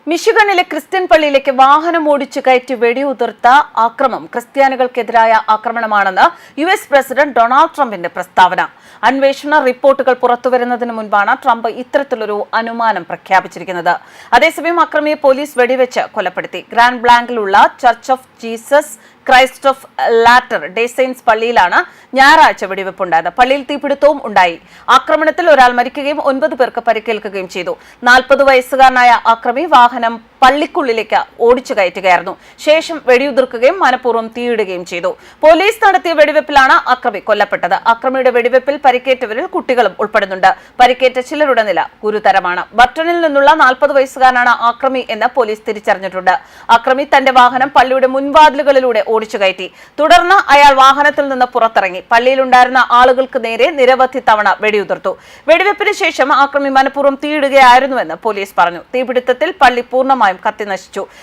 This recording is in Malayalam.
മിഷിഗണിലെ ക്രിസ്ത്യൻ പള്ളിയിലേക്ക് വാഹനം ഓടിച്ചു കയറ്റി വെടിയുതിർത്ത ആക്രമണം ക്രിസ്ത്യാനികൾക്കെതിരായ ആക്രമണമാണെന്ന് യുഎസ് പ്രസിഡന്റ് ഡൊണാൾഡ് ട്രംപിന്റെ പ്രസ്താവന. അന്വേഷണ റിപ്പോർട്ടുകൾ പുറത്തുവരുന്നതിന് മുൻപാണ് ട്രംപ് ഇത്തരത്തിലൊരു അനുമാനം പ്രഖ്യാപിച്ചിരിക്കുന്നത്. അതേസമയം അക്രമിയെ പോലീസ് വെടിവെച്ച് കൊലപ്പെടുത്തി. ഗ്രാൻഡ് ബ്ലാങ്കിലുള്ള Church of Jesus Christ of Latter Day Saints പള്ളിയിലാണ് ഞായറാഴ്ച വെടിവെപ്പുണ്ടായത്. പള്ളിയിൽ തീപിടുത്തവും ഉണ്ടായി. ആക്രമണത്തിൽ ഒരാൾ മരിക്കുകയും 9 പേർക്ക് പരിക്കേൽക്കുകയും ചെയ്തു. 40 വയസ്സുകാരനായ ആക്രമി വാഹനം പള്ളിക്കുള്ളിലേക്ക് ഓടിച്ചു കയറ്റുകയായിരുന്നു. ശേഷം വെടിയുതിർക്കുകയും മനഃപൂർവ്വം തീയിടുകയും ചെയ്തു. പോലീസ് നടത്തിയ വെടിവെപ്പിലാണ് അക്രമി കൊല്ലപ്പെട്ടത്. അക്രമിയുടെ വെടിവെപ്പിൽ പരിക്കേറ്റവരിൽ കുട്ടികളും ഉൾപ്പെടുന്നുണ്ട്. പരിക്കേറ്റ ചിലരുടെ നില ഗുരുതരമാണ്. ബർട്ടണിൽ നിന്നുള്ള 40 വയസ്സുകാരനാണ് ആക്രമി എന്ന് പോലീസ് തിരിച്ചറിഞ്ഞിട്ടുണ്ട്. അക്രമി തന്റെ വാഹനം പള്ളിയുടെ മുൻവാതിലുകളിലൂടെ ഓടിച്ചു കയറ്റി. തുടർന്ന് അയാൾ വാഹനത്തിൽ നിന്ന് പുറത്തിറങ്ങി. പള്ളിയിലുണ്ടായിരുന്ന ആളുകൾക്ക് നേരെ നിരവധി തവണ വെടിയുതിർത്തു. വെടിവെപ്പിന് ശേഷം ആക്രമി മനഃപൂർവ്വം തീയിടുകയായിരുന്നുവെന്ന് പോലീസ് പറഞ്ഞു. തീപിടുത്തത്തിൽ പള്ളി പൂർണ്ണമായും കത്തിനശിച്ചു.